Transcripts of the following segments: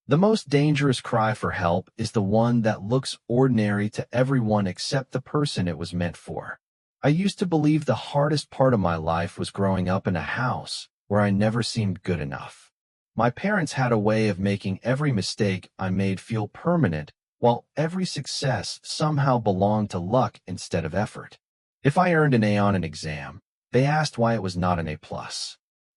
The most dangerous cry for help is the one that looks ordinary to everyone except the person it was meant for. I used to believe the hardest part of my life was growing up in a house where I never seemed good enough. My parents had a way of making every mistake I made feel permanent, while every success somehow belonged to luck instead of effort. If I earned an A on an exam, they asked why it was not an A+.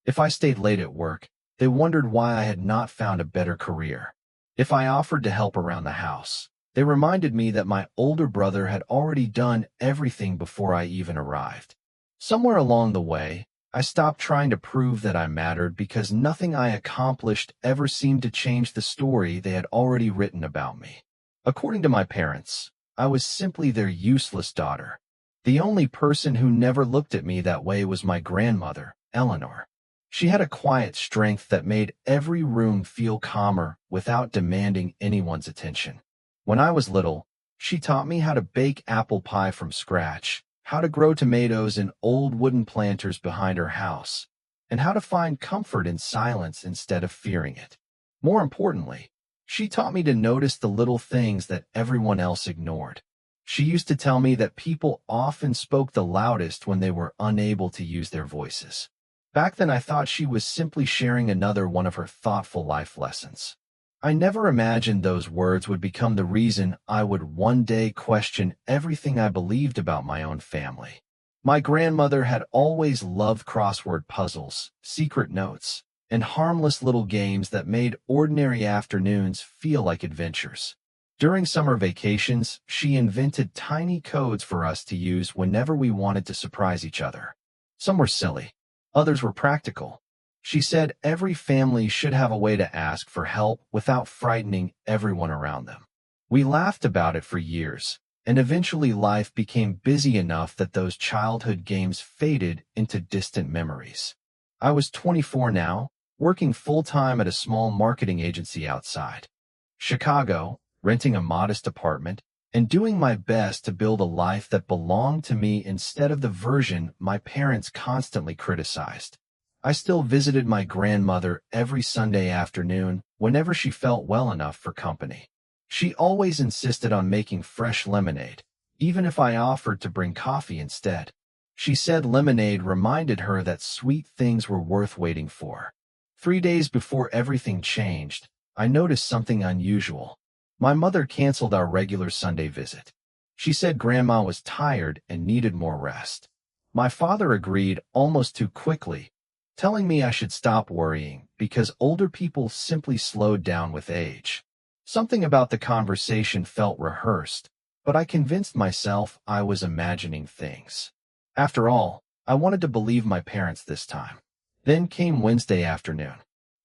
If I stayed late at work, they wondered why I had not found a better career. If I offered to help around the house, they reminded me that my older brother had already done everything before I even arrived. Somewhere along the way, I stopped trying to prove that I mattered because nothing I accomplished ever seemed to change the story they had already written about me. According to my parents, I was simply their useless daughter. The only person who never looked at me that way was my grandmother, Eleanor. She had a quiet strength that made every room feel calmer without demanding anyone's attention. When I was little, she taught me how to bake apple pie from scratch, how to grow tomatoes in old wooden planters behind her house, and how to find comfort in silence instead of fearing it. More importantly, she taught me to notice the little things that everyone else ignored. She used to tell me that people often spoke the loudest when they were unable to use their voices. Back then I thought she was simply sharing another one of her thoughtful life lessons. I never imagined those words would become the reason I would one day question everything I believed about my own family. My grandmother had always loved crossword puzzles, secret notes, and harmless little games that made ordinary afternoons feel like adventures. During summer vacations, she invented tiny codes for us to use whenever we wanted to surprise each other. Some were silly. Others were practical. She said every family should have a way to ask for help without frightening everyone around them. We laughed about it for years, and eventually life became busy enough that those childhood games faded into distant memories. I was 24 now, working full-time at a small marketing agency outside Chicago, renting a modest apartment, and doing my best to build a life that belonged to me instead of the version my parents constantly criticized. I still visited my grandmother every Sunday afternoon whenever she felt well enough for company. She always insisted on making fresh lemonade, even if I offered to bring coffee instead. She said lemonade reminded her that sweet things were worth waiting for. 3 days before everything changed, I noticed something unusual. My mother canceled our regular Sunday visit. She said Grandma was tired and needed more rest. My father agreed almost too quickly, telling me I should stop worrying because older people simply slowed down with age. Something about the conversation felt rehearsed, but I convinced myself I was imagining things. After all, I wanted to believe my parents this time. Then came Wednesday afternoon.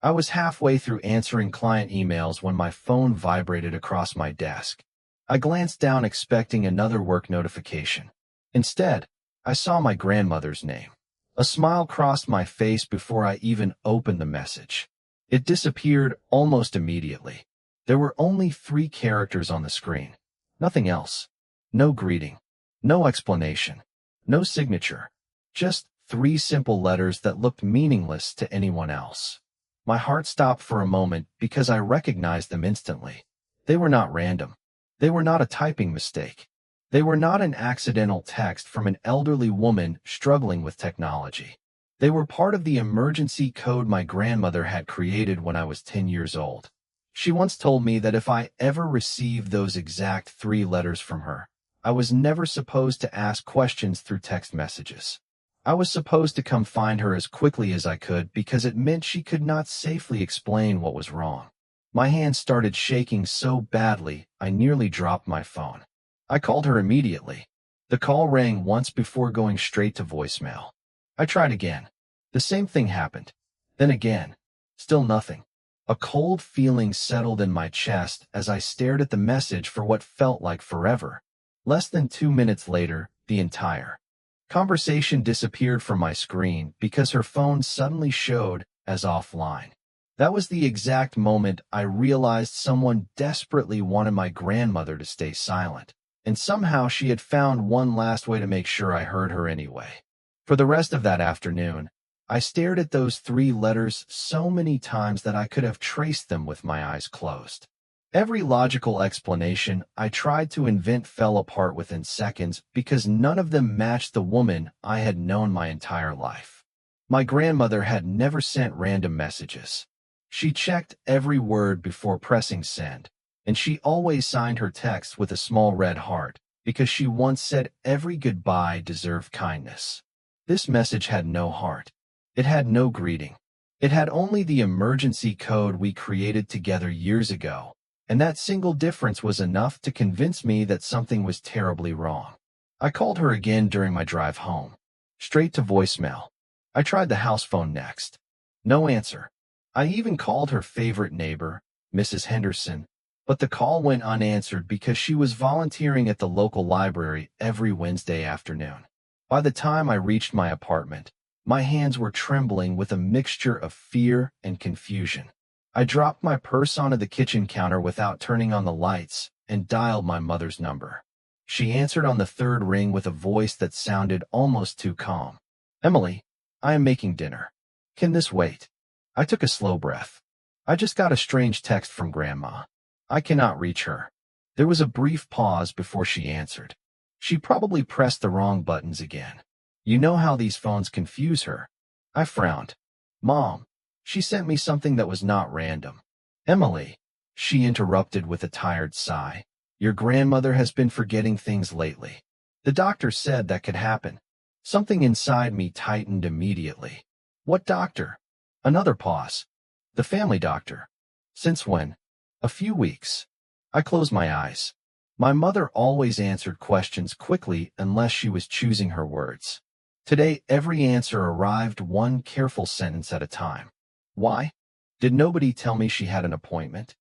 I was halfway through answering client emails when my phone vibrated across my desk. I glanced down expecting another work notification. Instead, I saw my grandmother's name. A smile crossed my face before I even opened the message. It disappeared almost immediately. There were only 3 characters on the screen. Nothing else. No greeting. No explanation. No signature. Just 3 simple letters that looked meaningless to anyone else. My heart stopped for a moment because I recognized them instantly. They were not random. They were not a typing mistake. They were not an accidental text from an elderly woman struggling with technology. They were part of the emergency code my grandmother had created when I was 10 years old. She once told me that if I ever received those exact 3 letters from her, I was never supposed to ask questions through text messages. I was supposed to come find her as quickly as I could because it meant she could not safely explain what was wrong. My hand started shaking so badly I nearly dropped my phone. I called her immediately. The call rang once before going straight to voicemail. I tried again. The same thing happened. Then again. Still nothing. A cold feeling settled in my chest as I stared at the message for what felt like forever. Less than 2 minutes later, the entire conversation disappeared from my screen because her phone suddenly showed as offline. That was the exact moment I realized someone desperately wanted my grandmother to stay silent, and somehow she had found one last way to make sure I heard her anyway. For the rest of that afternoon, I stared at those 3 letters so many times that I could have traced them with my eyes closed. Every logical explanation I tried to invent fell apart within seconds because none of them matched the woman I had known my entire life. My grandmother had never sent random messages. She checked every word before pressing send, and she always signed her text with a small red heart because she once said every goodbye deserved kindness. This message had no heart. It had no greeting. It had only the emergency code we created together years ago, and that single difference was enough to convince me that something was terribly wrong. I called her again during my drive home. Straight to voicemail. I tried the house phone next. No answer. I even called her favorite neighbor, Mrs. Henderson, but the call went unanswered because she was volunteering at the local library every Wednesday afternoon. By the time I reached my apartment, my hands were trembling with a mixture of fear and confusion. I dropped my purse onto the kitchen counter without turning on the lights and dialed my mother's number. She answered on the third ring with a voice that sounded almost too calm. "Emily, I am making dinner. Can this wait?" I took a slow breath. "I just got a strange text from Grandma. I cannot reach her." There was a brief pause before she answered. She probably pressed the wrong buttons again. You know how these phones confuse her. I frowned. "Mom, she sent me something that was not random." "Emily," she interrupted with a tired sigh, "your grandmother has been forgetting things lately. The doctor said that could happen." Something inside me tightened immediately. "What doctor?" Another pause. "The family doctor." "Since when?" "A few weeks." I closed my eyes. My mother always answered questions quickly unless she was choosing her words. Today, every answer arrived one careful sentence at a time. "Why? Did nobody tell me she had an appointment?"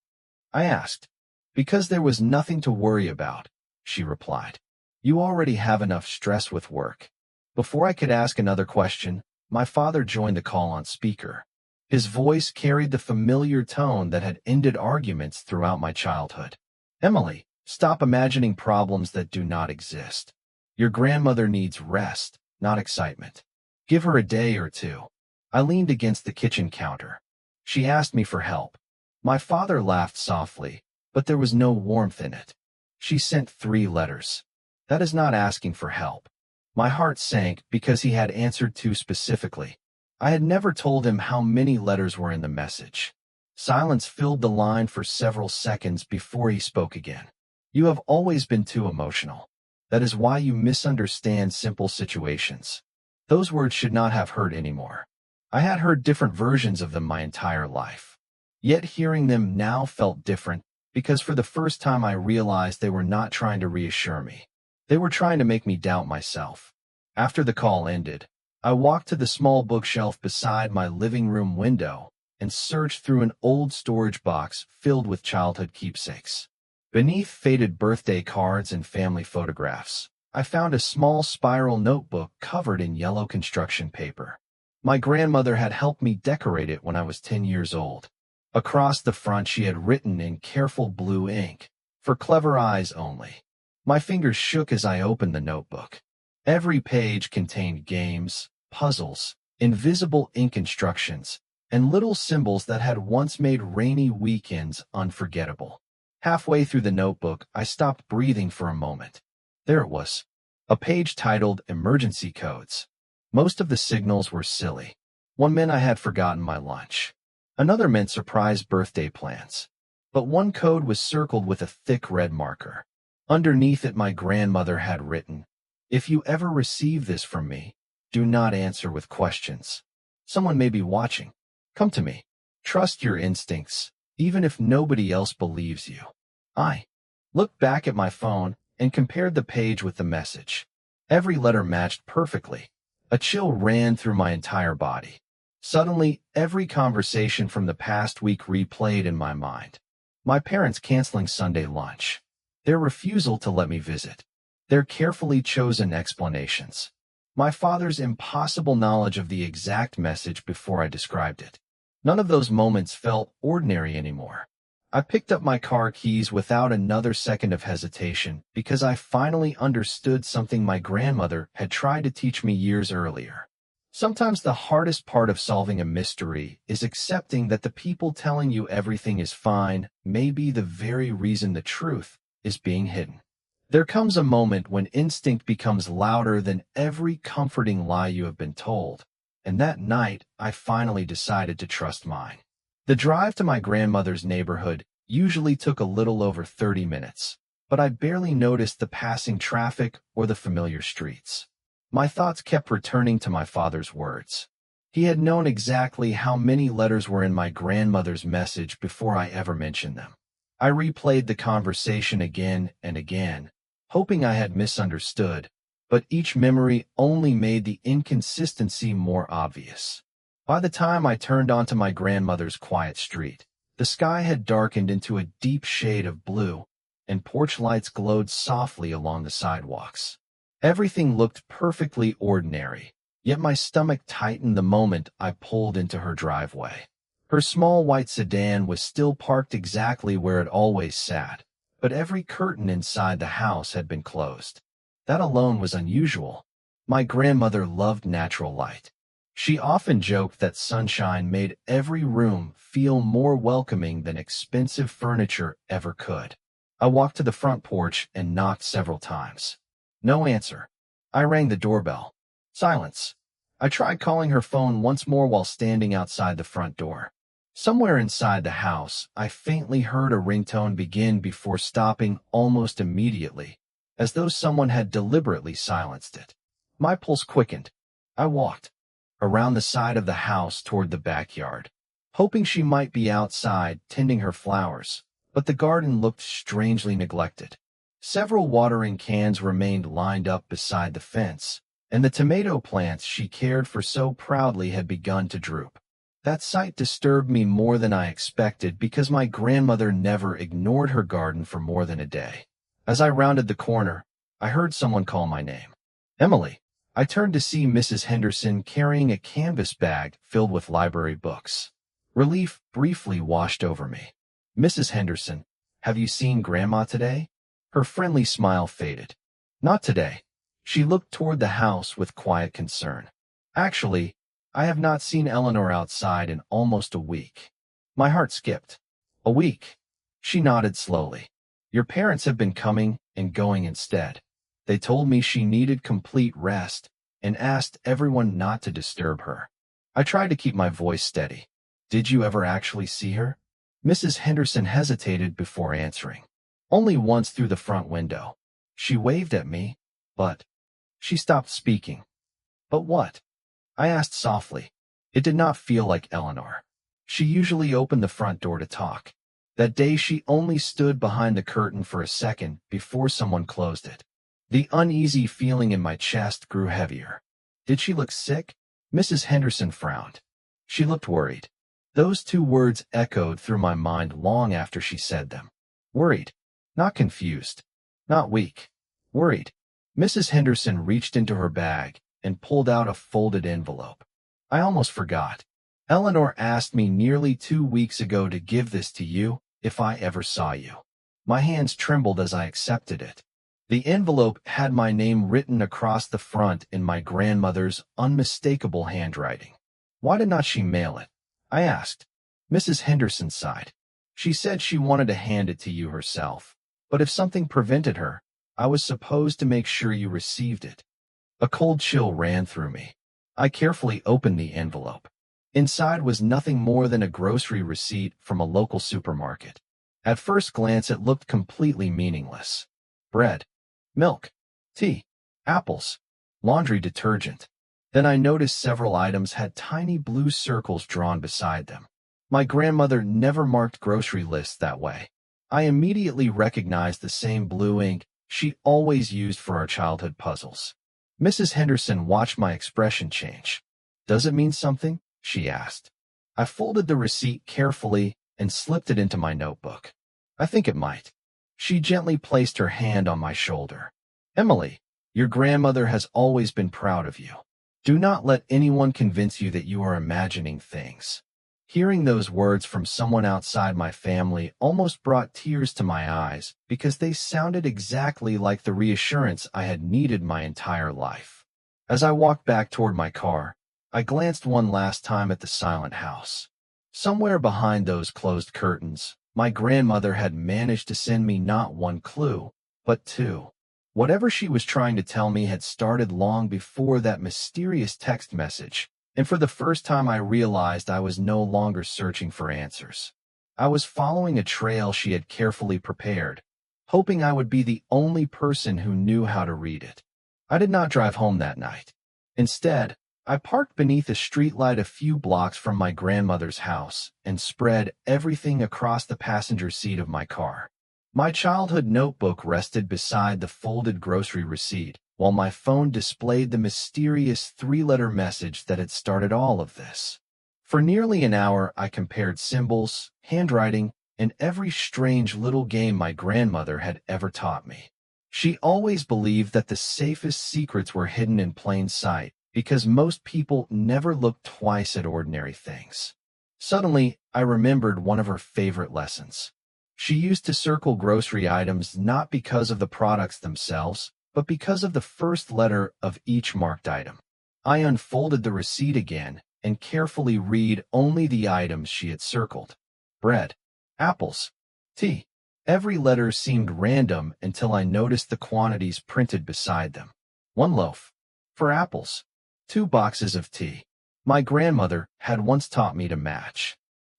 I asked. "Because there was nothing to worry about," she replied. "You already have enough stress with work." Before I could ask another question, my father joined the call on speaker. His voice carried the familiar tone that had ended arguments throughout my childhood. "Emily, stop imagining problems that do not exist. Your grandmother needs rest, not excitement. Give her a day or two." I leaned against the kitchen counter. She asked me for help. My father laughed softly, but there was no warmth in it. "She sent 3 letters. That is not asking for help." My heart sank because he had answered too specifically. I had never told him how many letters were in the message. Silence filled the line for several seconds before he spoke again. "You have always been too emotional. That is why you misunderstand simple situations." Those words should not have hurt anymore. I had heard different versions of them my entire life. Yet hearing them now felt different because for the first time I realized they were not trying to reassure me. They were trying to make me doubt myself. After the call ended, I walked to the small bookshelf beside my living room window and searched through an old storage box filled with childhood keepsakes. Beneath faded birthday cards and family photographs, I found a small spiral notebook covered in yellow construction paper. My grandmother had helped me decorate it when I was 10 years old. Across the front she had written in careful blue ink, "For clever eyes only." My fingers shook as I opened the notebook. Every page contained games, puzzles, invisible ink instructions, and little symbols that had once made rainy weekends unforgettable. Halfway through the notebook, I stopped breathing for a moment. There it was, a page titled Emergency Codes. Most of the signals were silly. One meant I had forgotten my lunch. Another meant surprise birthday plans. But one code was circled with a thick red marker. Underneath it, my grandmother had written, "If you ever receive this from me, do not answer with questions. Someone may be watching. Come to me. Trust your instincts, even if nobody else believes you." I looked back at my phone and compared the page with the message. Every letter matched perfectly. A chill ran through my entire body. Suddenly, every conversation from the past week replayed in my mind. My parents canceling Sunday lunch. Their refusal to let me visit. Their carefully chosen explanations. My father's impossible knowledge of the exact message before I described it. None of those moments felt ordinary anymore. I picked up my car keys without another second of hesitation because I finally understood something my grandmother had tried to teach me years earlier. Sometimes the hardest part of solving a mystery is accepting that the people telling you everything is fine may be the very reason the truth is being hidden. There comes a moment when instinct becomes louder than every comforting lie you have been told, and that night I finally decided to trust mine. The drive to my grandmother's neighborhood usually took a little over 30 minutes, but I barely noticed the passing traffic or the familiar streets. My thoughts kept returning to my father's words. He had known exactly how many letters were in my grandmother's message before I ever mentioned them. I replayed the conversation again and again, hoping I had misunderstood, but each memory only made the inconsistency more obvious. By the time I turned onto my grandmother's quiet street, the sky had darkened into a deep shade of blue, and porch lights glowed softly along the sidewalks. Everything looked perfectly ordinary, yet my stomach tightened the moment I pulled into her driveway. Her small white sedan was still parked exactly where it always sat, but every curtain inside the house had been closed. That alone was unusual. My grandmother loved natural light. She often joked that sunshine made every room feel more welcoming than expensive furniture ever could. I walked to the front porch and knocked several times. No answer. I rang the doorbell. Silence. I tried calling her phone once more while standing outside the front door. Somewhere inside the house, I faintly heard a ringtone begin before stopping almost immediately, as though someone had deliberately silenced it. My pulse quickened. I walked around the side of the house toward the backyard, hoping she might be outside tending her flowers, but the garden looked strangely neglected. Several watering cans remained lined up beside the fence, and the tomato plants she cared for so proudly had begun to droop. That sight disturbed me more than I expected because my grandmother never ignored her garden for more than a day. As I rounded the corner, I heard someone call my name. Emily. I turned to see Mrs. Henderson carrying a canvas bag filled with library books. Relief briefly washed over me. Mrs. Henderson, have you seen Grandma today? Her friendly smile faded. Not today. She looked toward the house with quiet concern. Actually, I have not seen Eleanor outside in almost a week. My heart skipped. A week. She nodded slowly. Your parents have been coming and going instead. They told me she needed complete rest and asked everyone not to disturb her. I tried to keep my voice steady. Did you ever actually see her? Mrs. Henderson hesitated before answering. Only once through the front window. She waved at me, but she stopped speaking. But what? I asked softly. It did not feel like Eleanor. She usually opened the front door to talk. That day she only stood behind the curtain for a second before someone closed it. The uneasy feeling in my chest grew heavier. Did she look sick? Mrs. Henderson frowned. She looked worried. Those two words echoed through my mind long after she said them. Worried. Not confused. Not weak. Worried. Mrs. Henderson reached into her bag and pulled out a folded envelope. I almost forgot. Eleanor asked me nearly 2 weeks ago to give this to you if I ever saw you. My hands trembled as I accepted it. The envelope had my name written across the front in my grandmother's unmistakable handwriting. Why did not she mail it? I asked. Mrs. Henderson sighed. She said she wanted to hand it to you herself, but if something prevented her, I was supposed to make sure you received it. A cold chill ran through me. I carefully opened the envelope. Inside was nothing more than a grocery receipt from a local supermarket. At first glance it looked completely meaningless. Bread, milk, tea, apples, laundry detergent. Then I noticed several items had tiny blue circles drawn beside them. My grandmother never marked grocery lists that way. I immediately recognized the same blue ink she always used for our childhood puzzles. Mrs. Henderson watched my expression change. Does it mean something? She asked. I folded the receipt carefully and slipped it into my notebook. I think it might. She gently placed her hand on my shoulder. Emily, your grandmother has always been proud of you. Do not let anyone convince you that you are imagining things. Hearing those words from someone outside my family almost brought tears to my eyes because they sounded exactly like the reassurance I had needed my entire life. As I walked back toward my car, I glanced one last time at the silent house. Somewhere behind those closed curtains, my grandmother had managed to send me not one clue, but two. Whatever she was trying to tell me had started long before that mysterious text message, and for the first time I realized I was no longer searching for answers. I was following a trail she had carefully prepared, hoping I would be the only person who knew how to read it. I did not drive home that night. Instead, I parked beneath a streetlight a few blocks from my grandmother's house and spread everything across the passenger seat of my car. My childhood notebook rested beside the folded grocery receipt, while my phone displayed the mysterious three-letter message that had started all of this. For nearly an hour, I compared symbols, handwriting, and every strange little game my grandmother had ever taught me. She always believed that the safest secrets were hidden in plain sight, because most people never looked twice at ordinary things. Suddenly, I remembered one of her favorite lessons. She used to circle grocery items not because of the products themselves, but because of the first letter of each marked item. I unfolded the receipt again and carefully read only the items she had circled. Bread, apples, tea. Every letter seemed random until I noticed the quantities printed beside them. 1 loaf. For apples. 2 boxes of tea. My grandmother had once taught me to match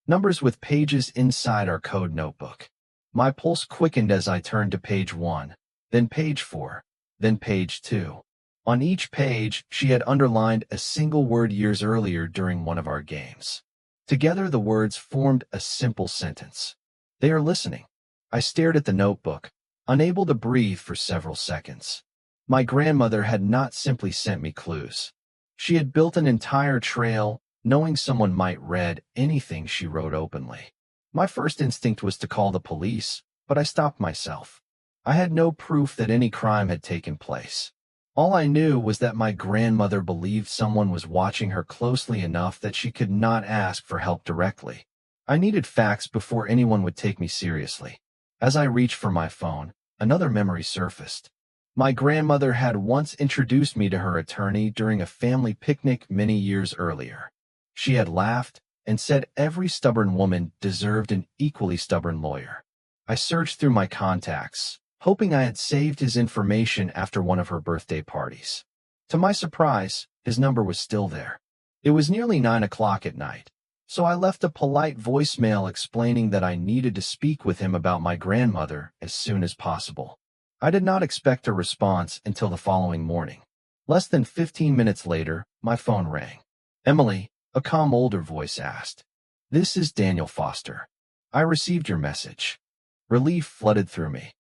numbers with pages inside our code notebook. My pulse quickened as I turned to page 1, then page 4, then page 2. On each page, she had underlined a single word years earlier during one of our games. Together, the words formed a simple sentence. They are listening. I stared at the notebook, unable to breathe for several seconds. My grandmother had not simply sent me clues. She had built an entire trail, knowing someone might read anything she wrote openly. My first instinct was to call the police, but I stopped myself. I had no proof that any crime had taken place. All I knew was that my grandmother believed someone was watching her closely enough that she could not ask for help directly. I needed facts before anyone would take me seriously. As I reached for my phone, another memory surfaced. My grandmother had once introduced me to her attorney during a family picnic many years earlier. She had laughed and said every stubborn woman deserved an equally stubborn lawyer. I searched through my contacts, hoping I had saved his information after one of her birthday parties. To my surprise, his number was still there. It was nearly 9 o'clock at night, so I left a polite voicemail explaining that I needed to speak with him about my grandmother as soon as possible. I did not expect a response until the following morning. Less than 15 minutes later, my phone rang. Emily, a calm older voice asked. This is Daniel Foster. I received your message. Relief flooded through me.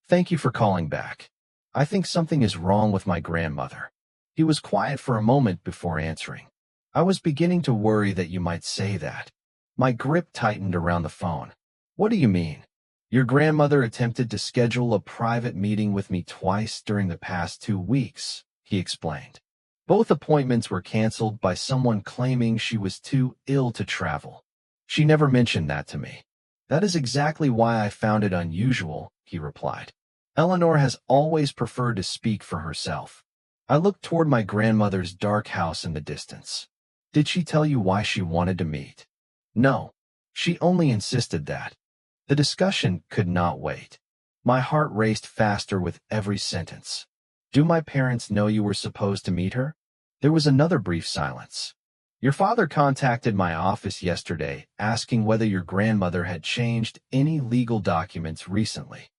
Thank you for calling back. I think something is wrong with my grandmother. He was quiet for a moment before answering. I was beginning to worry that you might say that. My grip tightened around the phone. What do you mean? Your grandmother attempted to schedule a private meeting with me twice during the past 2 weeks, he explained. Both appointments were canceled by someone claiming she was too ill to travel. She never mentioned that to me. That is exactly why I found it unusual, he replied. Eleanor has always preferred to speak for herself. I looked toward my grandmother's dark house in the distance. Did she tell you why she wanted to meet? No. She only insisted that. The discussion could not wait. My heart raced faster with every sentence. Do my parents know you were supposed to meet her? There was another brief silence. Your father contacted my office yesterday asking whether your grandmother had changed any legal documents recently.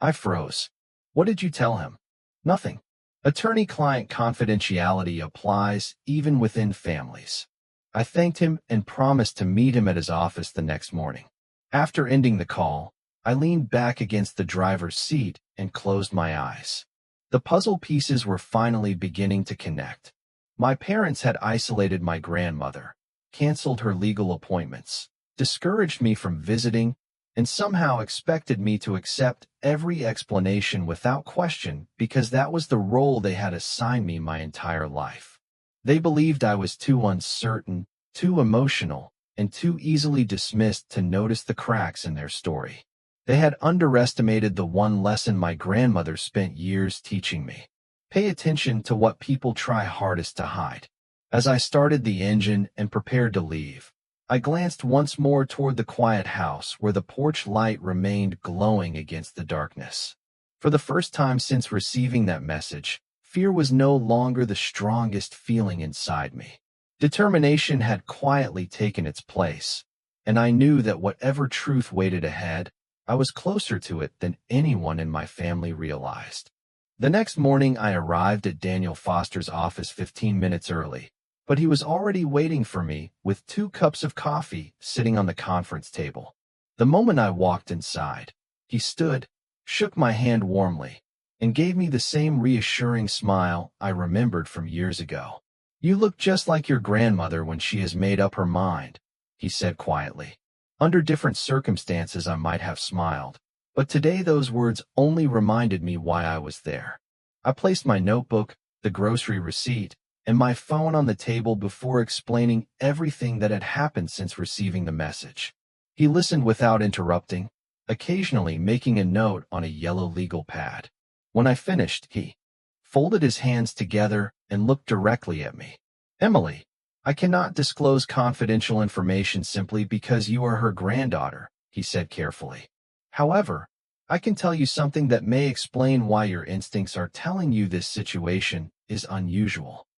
I froze. What did you tell him? Nothing. Attorney-client confidentiality applies even within families. I thanked him and promised to meet him at his office the next morning. After ending the call, I leaned back against the driver's seat and closed my eyes. The puzzle pieces were finally beginning to connect. My parents had isolated my grandmother, canceled her legal appointments, discouraged me from visiting, and somehow expected me to accept every explanation without question because that was the role they had assigned me my entire life. They believed I was too uncertain, too emotional, and too easily dismissed to notice the cracks in their story. They had underestimated the one lesson my grandmother spent years teaching me. Pay attention to what people try hardest to hide. As I started the engine and prepared to leave, I glanced once more toward the quiet house where the porch light remained glowing against the darkness. For the first time since receiving that message, fear was no longer the strongest feeling inside me. Determination had quietly taken its place, and I knew that whatever truth waited ahead, I was closer to it than anyone in my family realized. The next morning, I arrived at Daniel Foster's office 15 minutes early, but he was already waiting for me with 2 cups of coffee sitting on the conference table. The moment I walked inside, he stood, shook my hand warmly, and gave me the same reassuring smile I remembered from years ago. "You look just like your grandmother when she has made up her mind," he said quietly. Under different circumstances I might have smiled, but today those words only reminded me why I was there. I placed my notebook, the grocery receipt, and my phone on the table before explaining everything that had happened since receiving the message. He listened without interrupting, occasionally making a note on a yellow legal pad. When I finished, he folded his hands together and looked directly at me. "Emily, I cannot disclose confidential information simply because you are her granddaughter," he said carefully. "However, I can tell you something that may explain why your instincts are telling you this situation is unusual."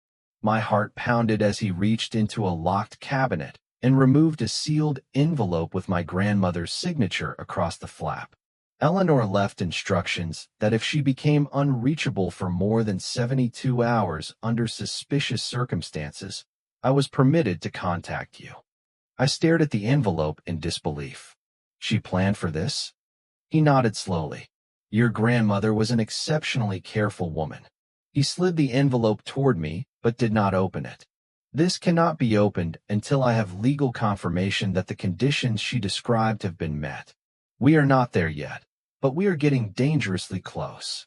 My heart pounded as he reached into a locked cabinet and removed a sealed envelope with my grandmother's signature across the flap. Eleanor left instructions that if she became unreachable for more than 72 hours under suspicious circumstances, I was permitted to contact you. I stared at the envelope in disbelief. "She planned for this?" He nodded slowly. "Your grandmother was an exceptionally careful woman." He slid the envelope toward me, but did not open it. "This cannot be opened until I have legal confirmation that the conditions she described have been met. We are not there yet, but we are getting dangerously close."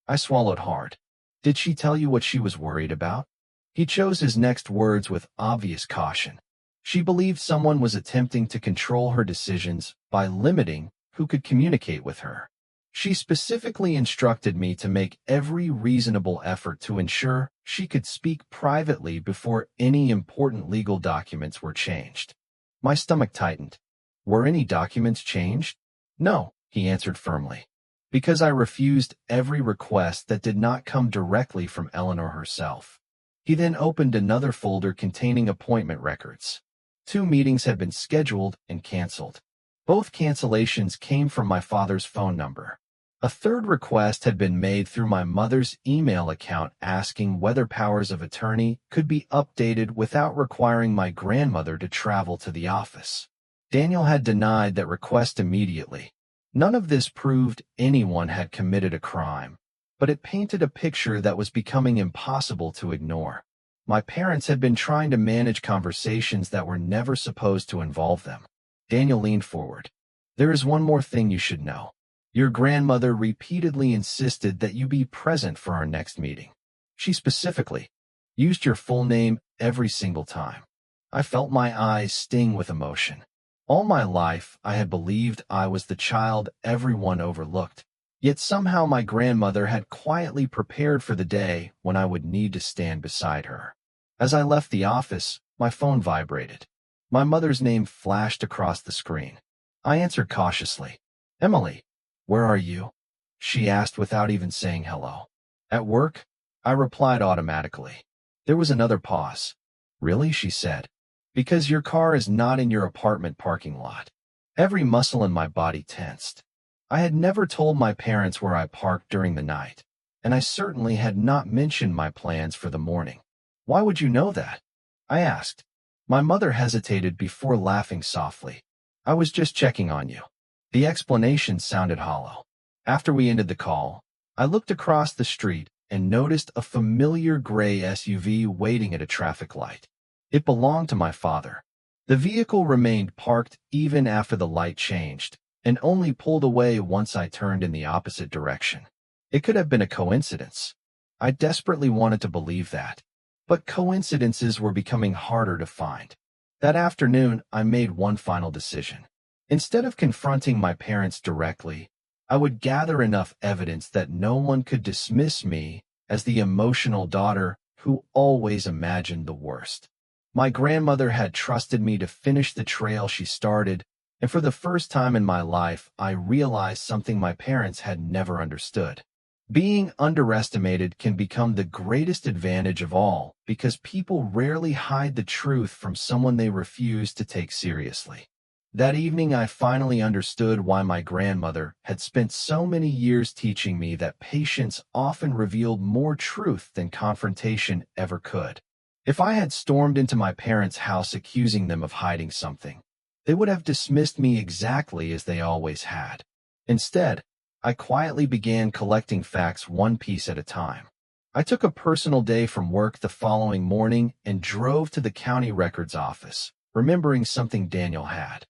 I swallowed hard. "Did she tell you what she was worried about?" He chose his next words with obvious caution. "She believed someone was attempting to control her decisions by limiting who could communicate with her. She specifically instructed me to make every reasonable effort to ensure she could speak privately before any important legal documents were changed." My stomach tightened. "Were any documents changed?" "No," he answered firmly, "because I refused every request that did not come directly from Eleanor herself." He then opened another folder containing appointment records. 2 meetings had been scheduled and canceled. Both cancellations came from my father's phone number. A third request had been made through my mother's email account asking whether powers of attorney could be updated without requiring my grandmother to travel to the office. Daniel had denied that request immediately. None of this proved anyone had committed a crime, but it painted a picture that was becoming impossible to ignore. My parents had been trying to manage conversations that were never supposed to involve them. Daniel leaned forward. "There is one more thing you should know. Your grandmother repeatedly insisted that you be present for our next meeting. She specifically used your full name every single time." I felt my eyes sting with emotion. All my life, I had believed I was the child everyone overlooked. Yet somehow my grandmother had quietly prepared for the day when I would need to stand beside her. As I left the office, my phone vibrated. My mother's name flashed across the screen. I answered cautiously. "Emily, where are you?" she asked without even saying hello. "At work," I replied automatically. There was another pause. "Really?" she said. "Because your car is not in your apartment parking lot." Every muscle in my body tensed. I had never told my parents where I parked during the night, and I certainly had not mentioned my plans for the morning. "Why would you know that?" I asked. My mother hesitated before laughing softly. "I was just checking on you." The explanation sounded hollow. After we ended the call, I looked across the street and noticed a familiar gray SUV waiting at a traffic light. It belonged to my father. The vehicle remained parked even after the light changed, and only pulled away once I turned in the opposite direction. It could have been a coincidence. I desperately wanted to believe that. But coincidences were becoming harder to find. That afternoon, I made one final decision. Instead of confronting my parents directly, I would gather enough evidence that no one could dismiss me as the emotional daughter who always imagined the worst. My grandmother had trusted me to finish the trail she started, and for the first time in my life, I realized something my parents had never understood. Being underestimated can become the greatest advantage of all because people rarely hide the truth from someone they refuse to take seriously. That evening, I finally understood why my grandmother had spent so many years teaching me that patience often revealed more truth than confrontation ever could. If I had stormed into my parents' house accusing them of hiding something, they would have dismissed me exactly as they always had. Instead, I quietly began collecting facts one piece at a time. I took a personal day from work the following morning and drove to the county records office, remembering something Daniel had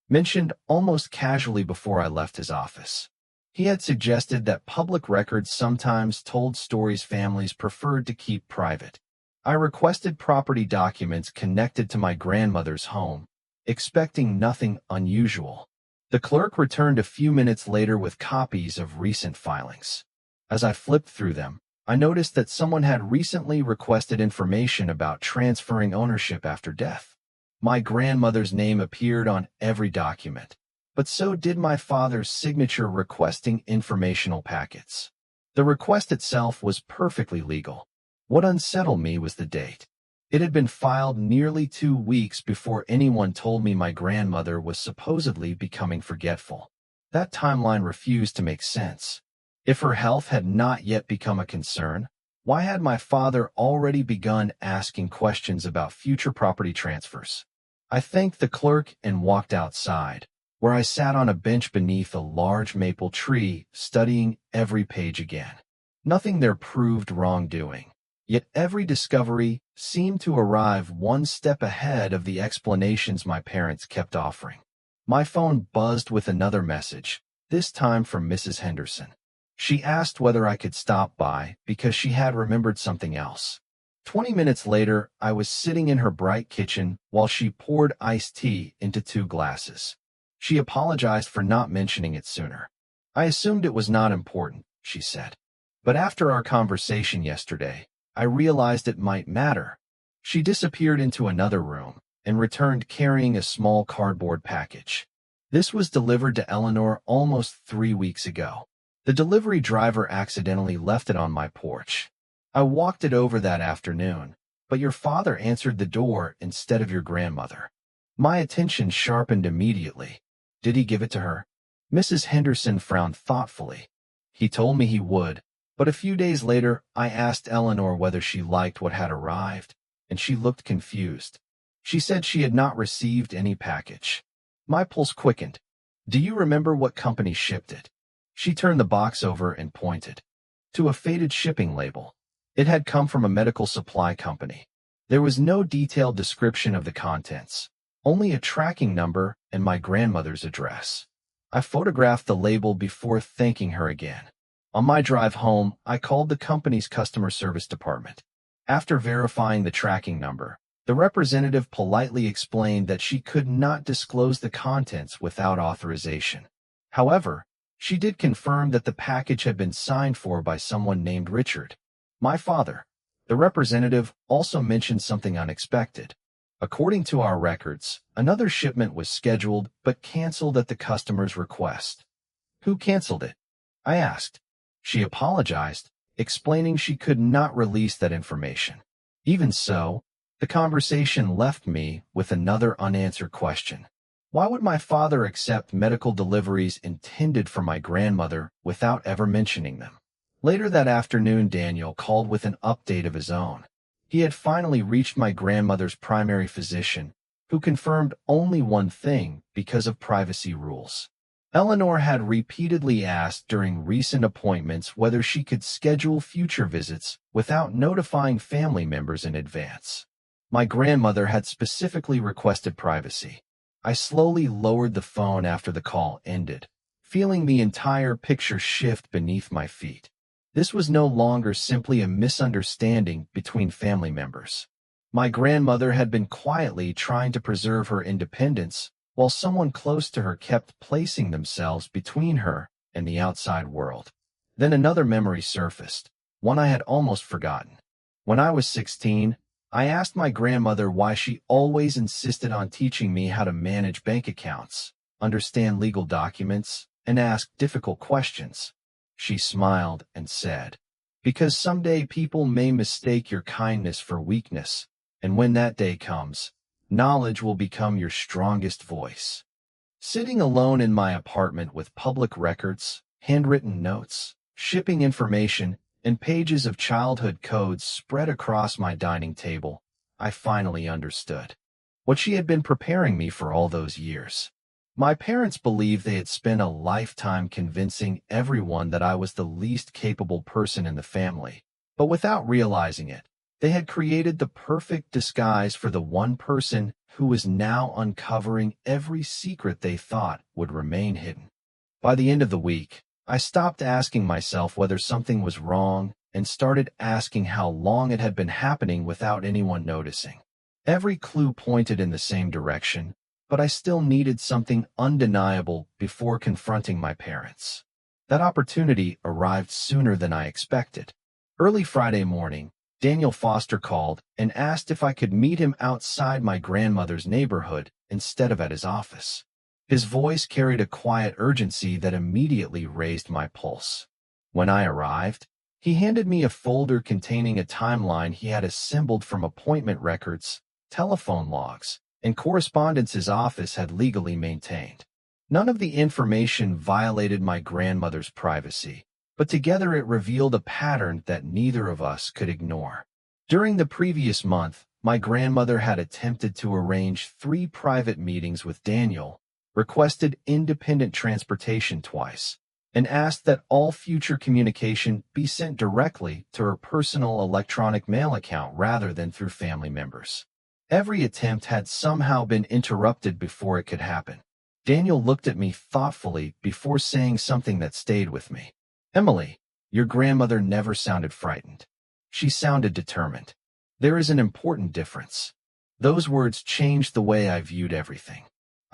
mentioned almost casually before I left his office. He had suggested that public records sometimes told stories families preferred to keep private. I requested property documents connected to my grandmother's home, expecting nothing unusual. The clerk returned a few minutes later with copies of recent filings. As I flipped through them, I noticed that someone had recently requested information about transferring ownership after death. My grandmother's name appeared on every document, but so did my father's signature requesting informational packets. The request itself was perfectly legal. What unsettled me was the date. It had been filed nearly 2 weeks before anyone told me my grandmother was supposedly becoming forgetful. That timeline refused to make sense. If her health had not yet become a concern, why had my father already begun asking questions about future property transfers? I thanked the clerk and walked outside, where I sat on a bench beneath a large maple tree, studying every page again. Nothing there proved wrongdoing. Yet every discovery seemed to arrive one step ahead of the explanations my parents kept offering. My phone buzzed with another message, this time from Mrs. Henderson. She asked whether I could stop by because she had remembered something else. 20 minutes later, I was sitting in her bright kitchen while she poured iced tea into 2 glasses. She apologized for not mentioning it sooner. I assumed it was not important, she said. But after our conversation yesterday, I realized it might matter. She disappeared into another room and returned carrying a small cardboard package. This was delivered to Eleanor almost 3 weeks ago. The delivery driver accidentally left it on my porch. I walked it over that afternoon, but your father answered the door instead of your grandmother. My attention sharpened immediately. Did he give it to her? Mrs. Henderson frowned thoughtfully. He told me he would, but a few days later I asked Eleanor whether she liked what had arrived, and she looked confused. She said she had not received any package. My pulse quickened. Do you remember what company shipped it? She turned the box over and pointed to a faded shipping label. It had come from a medical supply company. There was no detailed description of the contents, only a tracking number and my grandmother's address. I photographed the label before thanking her again. On my drive home, I called the company's customer service department. After verifying the tracking number, the representative politely explained that she could not disclose the contents without authorization. However, she did confirm that the package had been signed for by someone named Richard, my father. The representative also mentioned something unexpected. According to our records, another shipment was scheduled but canceled at the customer's request. Who canceled it? I asked. She apologized, explaining she could not release that information. Even so, the conversation left me with another unanswered question. Why would my father accept medical deliveries intended for my grandmother without ever mentioning them? Later that afternoon, Daniel called with an update of his own. He had finally reached my grandmother's primary physician, who confirmed only one thing because of privacy rules. Eleanor had repeatedly asked during recent appointments whether she could schedule future visits without notifying family members in advance. My grandmother had specifically requested privacy. I slowly lowered the phone after the call ended, feeling the entire picture shift beneath my feet. This was no longer simply a misunderstanding between family members. My grandmother had been quietly trying to preserve her independence, while someone close to her kept placing themselves between her and the outside world. Then another memory surfaced, one I had almost forgotten. When I was 16, I asked my grandmother why she always insisted on teaching me how to manage bank accounts, understand legal documents, and ask difficult questions. She smiled and said, "Because someday people may mistake your kindness for weakness, and when that day comes, knowledge will become your strongest voice." Sitting alone in my apartment with public records, handwritten notes, shipping information, and pages of childhood codes spread across my dining table, I finally understood what she had been preparing me for all those years. My parents believed they had spent a lifetime convincing everyone that I was the least capable person in the family, but without realizing it, they had created the perfect disguise for the one person who was now uncovering every secret they thought would remain hidden. By the end of the week, I stopped asking myself whether something was wrong and started asking how long it had been happening without anyone noticing. Every clue pointed in the same direction, but I still needed something undeniable before confronting my parents. That opportunity arrived sooner than I expected. Early Friday morning, Daniel Foster called and asked if I could meet him outside my grandmother's neighborhood instead of at his office. His voice carried a quiet urgency that immediately raised my pulse. When I arrived, he handed me a folder containing a timeline he had assembled from appointment records, telephone logs, and correspondence his office had legally maintained. None of the information violated my grandmother's privacy, but together it revealed a pattern that neither of us could ignore. During the previous month, my grandmother had attempted to arrange 3 private meetings with Daniel, requested independent transportation twice, and asked that all future communication be sent directly to her personal electronic mail account rather than through family members. Every attempt had somehow been interrupted before it could happen. Daniel looked at me thoughtfully before saying something that stayed with me. "Emily, your grandmother never sounded frightened. She sounded determined. There is an important difference." Those words changed the way I viewed everything.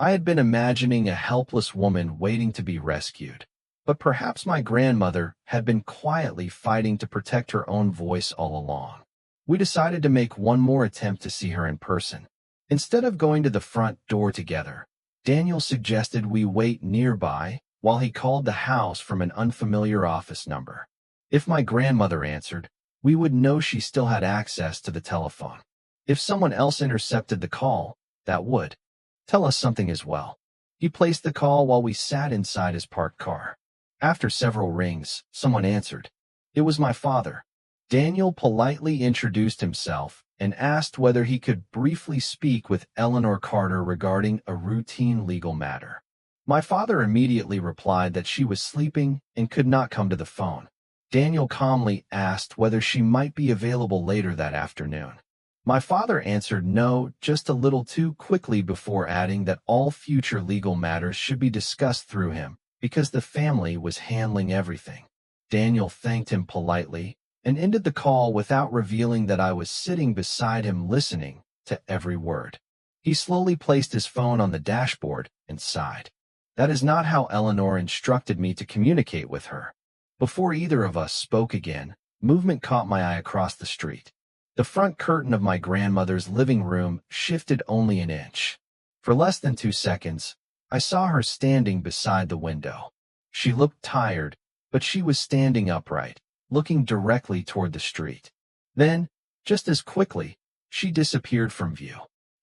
I had been imagining a helpless woman waiting to be rescued, but perhaps my grandmother had been quietly fighting to protect her own voice all along. We decided to make one more attempt to see her in person. Instead of going to the front door together, Daniel suggested we wait nearby while he called the house from an unfamiliar office number. If my grandmother answered, we would know she still had access to the telephone. If someone else intercepted the call, that would tell us something as well. He placed the call while we sat inside his parked car. After several rings, someone answered. It was my father. Daniel politely introduced himself and asked whether he could briefly speak with Eleanor Carter regarding a routine legal matter. My father immediately replied that she was sleeping and could not come to the phone. Daniel calmly asked whether she might be available later that afternoon. My father answered no just a little too quickly before adding that all future legal matters should be discussed through him because the family was handling everything. Daniel thanked him politely and ended the call without revealing that I was sitting beside him listening to every word. He slowly placed his phone on the dashboard and sighed. That is not how Eleanor instructed me to communicate with her. Before either of us spoke again, movement caught my eye across the street. The front curtain of my grandmother's living room shifted only an inch. For less than 2 seconds, I saw her standing beside the window. She looked tired, but she was standing upright, looking directly toward the street. Then, just as quickly, she disappeared from view.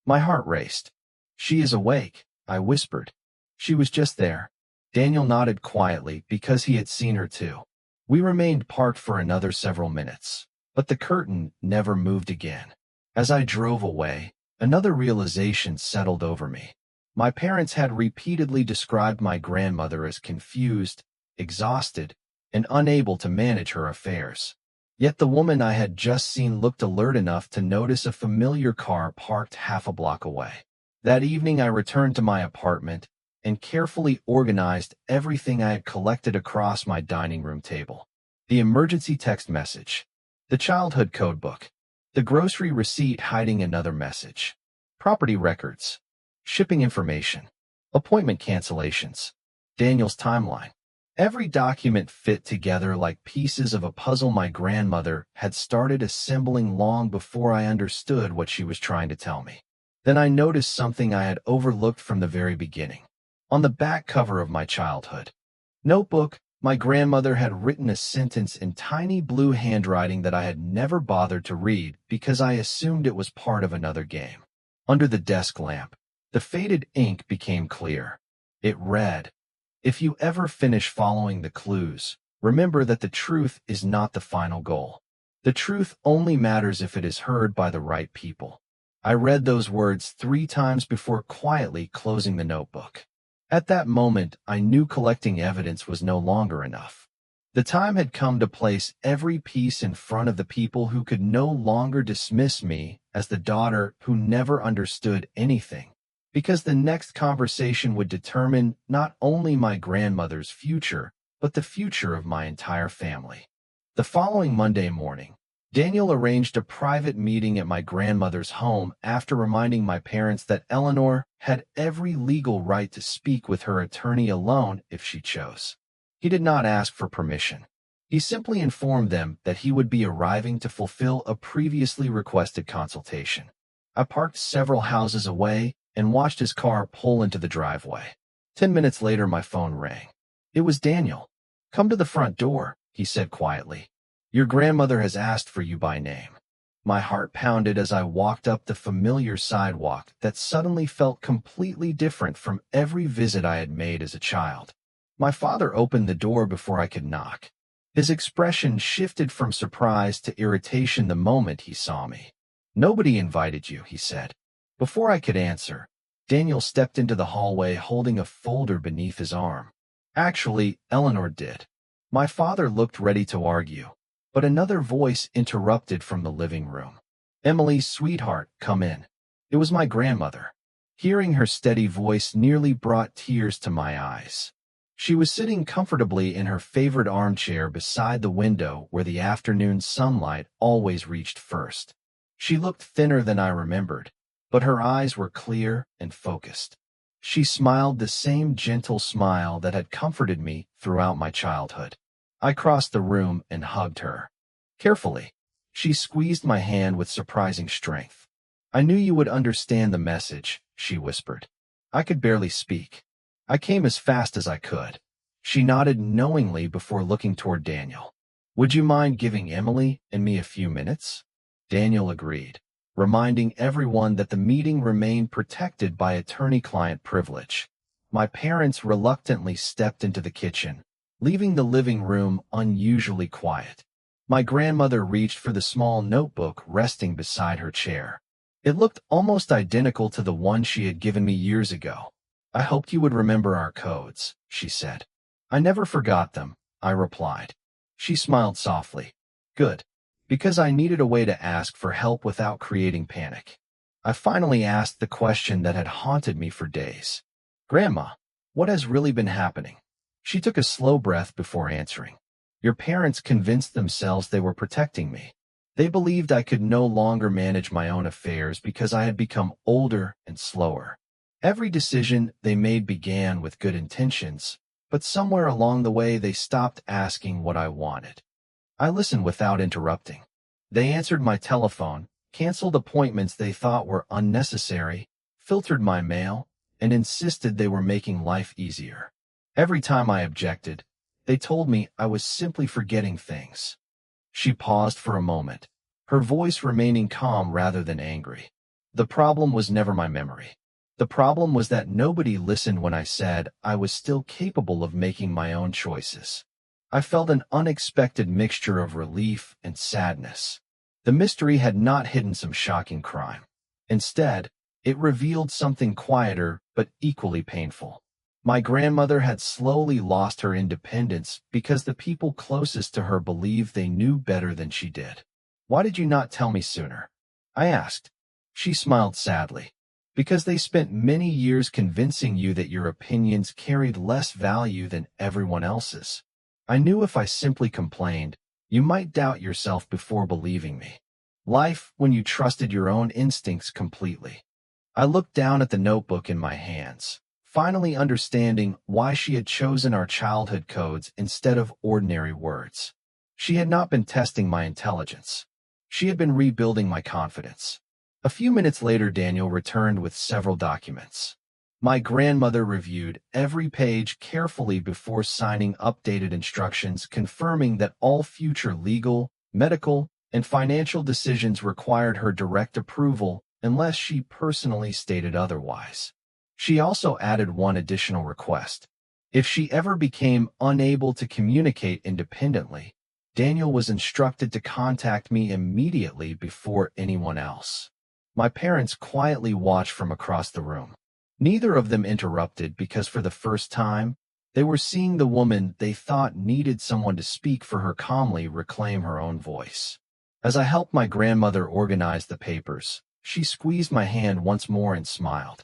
My heart raced. "She is awake," I whispered. She was just there. Daniel nodded quietly because he had seen her too. We remained parked for another several minutes, but the curtain never moved again. As I drove away, another realization settled over me. My parents had repeatedly described my grandmother as confused, exhausted, and unable to manage her affairs. Yet the woman I had just seen looked alert enough to notice a familiar car parked half a block away. That evening I returned to my apartment and carefully organized everything I had collected across my dining room table. The emergency text message, the childhood code book, the grocery receipt hiding another message, property records, shipping information, appointment cancellations, Daniel's timeline. Every document fit together like pieces of a puzzle my grandmother had started assembling long before I understood what she was trying to tell me. Then I noticed something I had overlooked from the very beginning. On the back cover of my childhood notebook, my grandmother had written a sentence in tiny blue handwriting that I had never bothered to read because I assumed it was part of another game. Under the desk lamp, the faded ink became clear. It read, "If you ever finish following the clues, remember that the truth is not the final goal. The truth only matters if it is heard by the right people." I read those words 3 times before quietly closing the notebook. At that moment, I knew collecting evidence was no longer enough. The time had come to place every piece in front of the people who could no longer dismiss me as the daughter who never understood anything, because the next conversation would determine not only my grandmother's future, but the future of my entire family. The following Monday morning, Daniel arranged a private meeting at my grandmother's home after reminding my parents that Eleanor had every legal right to speak with her attorney alone if she chose. He did not ask for permission. He simply informed them that he would be arriving to fulfill a previously requested consultation. I parked several houses away and watched his car pull into the driveway. 10 minutes later, my phone rang. It was Daniel. "Come to the front door," he said quietly. "Your grandmother has asked for you by name." My heart pounded as I walked up the familiar sidewalk that suddenly felt completely different from every visit I had made as a child. My father opened the door before I could knock. His expression shifted from surprise to irritation the moment he saw me. "Nobody invited you," he said. Before I could answer, Daniel stepped into the hallway holding a folder beneath his arm. "Actually, Eleanor did." My father looked ready to argue, but another voice interrupted from the living room. "Emily, sweetheart, come in." It was my grandmother. Hearing her steady voice nearly brought tears to my eyes. She was sitting comfortably in her favorite armchair beside the window where the afternoon sunlight always reached first. She looked thinner than I remembered, but her eyes were clear and focused. She smiled the same gentle smile that had comforted me throughout my childhood. I crossed the room and hugged her. Carefully, she squeezed my hand with surprising strength. "I knew you would understand the message," she whispered. I could barely speak. "I came as fast as I could." She nodded knowingly before looking toward Daniel. "Would you mind giving Emily and me a few minutes?" Daniel agreed, reminding everyone that the meeting remained protected by attorney-client privilege. My parents reluctantly stepped into the kitchen, leaving the living room unusually quiet. My grandmother reached for the small notebook resting beside her chair. It looked almost identical to the one she had given me years ago. "I hoped you would remember our codes," she said. "I never forgot them," I replied. She smiled softly. "Good. Because I needed a way to ask for help without creating panic." I finally asked the question that had haunted me for days. "Grandma, what has really been happening?" She took a slow breath before answering. "Your parents convinced themselves they were protecting me. They believed I could no longer manage my own affairs because I had become older and slower. Every decision they made began with good intentions, but somewhere along the way they stopped asking what I wanted." I listened without interrupting. They answered my telephone, canceled appointments they thought were unnecessary, filtered my mail, and insisted they were making life easier. Every time I objected, they told me I was simply forgetting things. She paused for a moment, her voice remaining calm rather than angry. "The problem was never my memory. The problem was that nobody listened when I said I was still capable of making my own choices." I felt an unexpected mixture of relief and sadness. The mystery had not hidden some shocking crime. Instead, it revealed something quieter but equally painful. My grandmother had slowly lost her independence because the people closest to her believed they knew better than she did. "Why did you not tell me sooner?" I asked. She smiled sadly. "Because they spent many years convincing you that your opinions carried less value than everyone else's. I knew if I simply complained, you might doubt yourself before believing me. Life when you trusted your own instincts completely." I looked down at the notebook in my hands. finally understanding why she had chosen our childhood codes instead of ordinary words. She had not been testing my intelligence. She had been rebuilding my confidence. A few minutes later, Daniel returned with several documents. My grandmother reviewed every page carefully before signing updated instructions confirming that all future legal, medical, and financial decisions required her direct approval unless she personally stated otherwise. She also added one additional request. If she ever became unable to communicate independently, Daniel was instructed to contact me immediately before anyone else. My parents quietly watched from across the room. Neither of them interrupted because for the first time, they were seeing the woman they thought needed someone to speak for her calmly reclaim her own voice. As I helped my grandmother organize the papers, she squeezed my hand once more and smiled.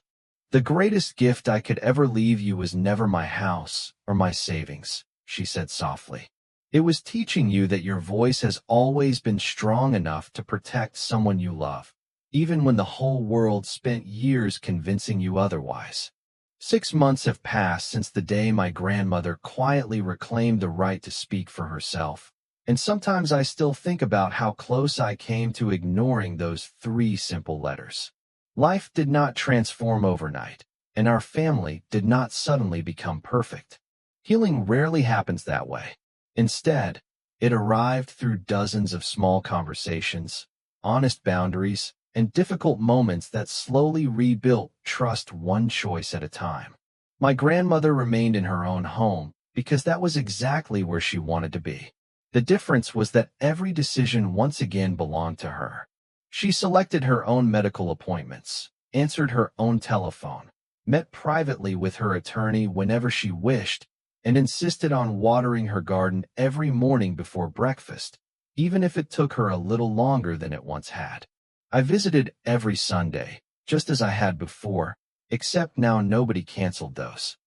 "The greatest gift I could ever leave you was never my house or my savings," she said softly. "It was teaching you that your voice has always been strong enough to protect someone you love, even when the whole world spent years convincing you otherwise." 6 months have passed since the day my grandmother quietly reclaimed the right to speak for herself, and sometimes I still think about how close I came to ignoring those 3 simple letters. Life did not transform overnight, and our family did not suddenly become perfect. Healing rarely happens that way. Instead, it arrived through dozens of small conversations, honest boundaries, and difficult moments that slowly rebuilt trust one choice at a time. My grandmother remained in her own home because that was exactly where she wanted to be. The difference was that every decision once again belonged to her. She selected her own medical appointments, answered her own telephone, met privately with her attorney whenever she wished, and insisted on watering her garden every morning before breakfast, even if it took her a little longer than it once had. I visited every Sunday, just as I had before, except now nobody canceled those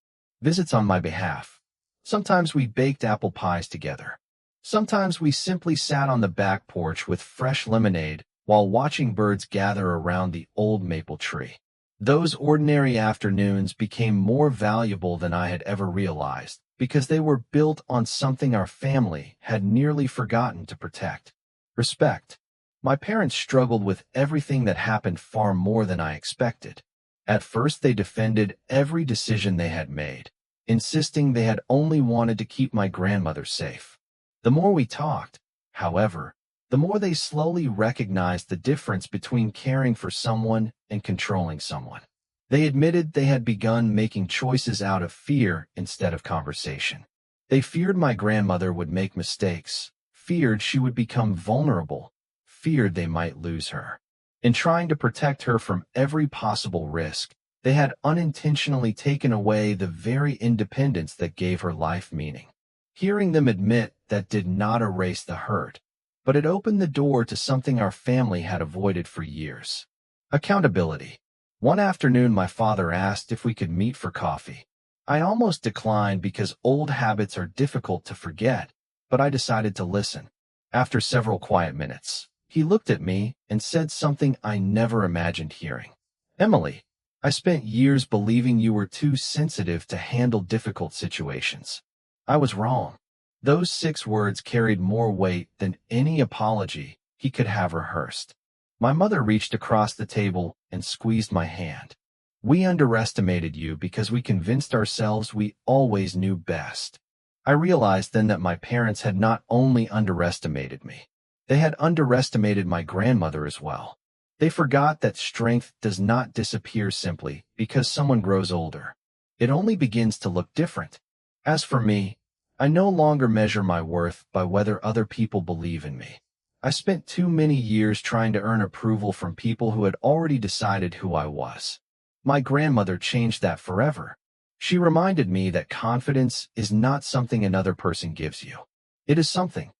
visits on my behalf. Sometimes we baked apple pies together. Sometimes we simply sat on the back porch with fresh lemonade while watching birds gather around the old maple tree. Those ordinary afternoons became more valuable than I had ever realized because they were built on something our family had nearly forgotten to protect: respect. My parents struggled with everything that happened far more than I expected. At first, they defended every decision they had made, insisting they had only wanted to keep my grandmother safe. The more we talked, however, the more they slowly recognized the difference between caring for someone and controlling someone. They admitted they had begun making choices out of fear instead of conversation. They feared my grandmother would make mistakes, feared she would become vulnerable, feared they might lose her. In trying to protect her from every possible risk, they had unintentionally taken away the very independence that gave her life meaning. Hearing them admit that did not erase the hurt, but it opened the door to something our family had avoided for years: accountability. One afternoon, my father asked if we could meet for coffee. I almost declined because old habits are difficult to forget, but I decided to listen. After several quiet minutes, he looked at me and said something I never imagined hearing. "Emily, I spent years believing you were too sensitive to handle difficult situations. I was wrong." Those 6 words carried more weight than any apology he could have rehearsed. My mother reached across the table and squeezed my hand. "We underestimated you because we convinced ourselves we always knew best." I realized then that my parents had not only underestimated me, they had underestimated my grandmother as well. They forgot that strength does not disappear simply because someone grows older. It only begins to look different. As for me, I no longer measure my worth by whether other people believe in me. I spent too many years trying to earn approval from people who had already decided who I was. My grandmother changed that forever. She reminded me that confidence is not something another person gives you. It is something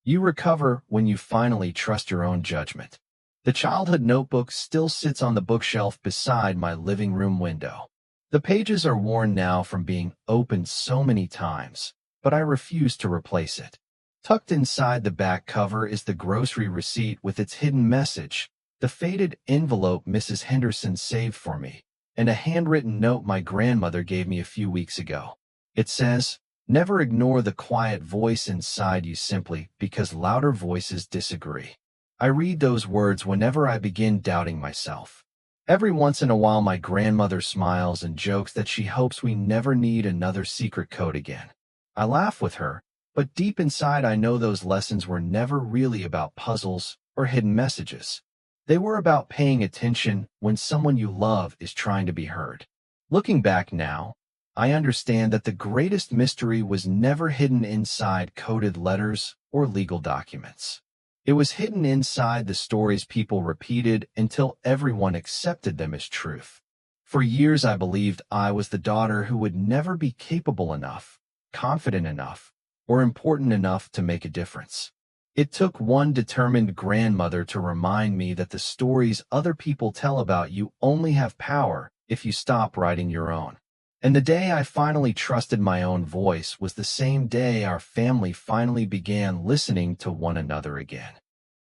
you recover when you finally trust your own judgment. The childhood notebook still sits on the bookshelf beside my living room window. The pages are worn now from being opened so many times, but I refuse to replace it. Tucked inside the back cover is the grocery receipt with its hidden message, the faded envelope Mrs. Henderson saved for me, and a handwritten note my grandmother gave me a few weeks ago. It says, "Never ignore the quiet voice inside you simply because louder voices disagree." I read those words whenever I begin doubting myself. Every once in a while my grandmother smiles and jokes that she hopes we never need another secret code again. I laugh with her, but deep inside I know those lessons were never really about puzzles or hidden messages. They were about paying attention when someone you love is trying to be heard. Looking back now, I understand that the greatest mystery was never hidden inside coded letters or legal documents. It was hidden inside the stories people repeated until everyone accepted them as truth. For years I believed I was the daughter who would never be capable enough, confident enough, or important enough to make a difference. It took one determined grandmother to remind me that the stories other people tell about you only have power if you stop writing your own. And the day I finally trusted my own voice was the same day our family finally began listening to one another again.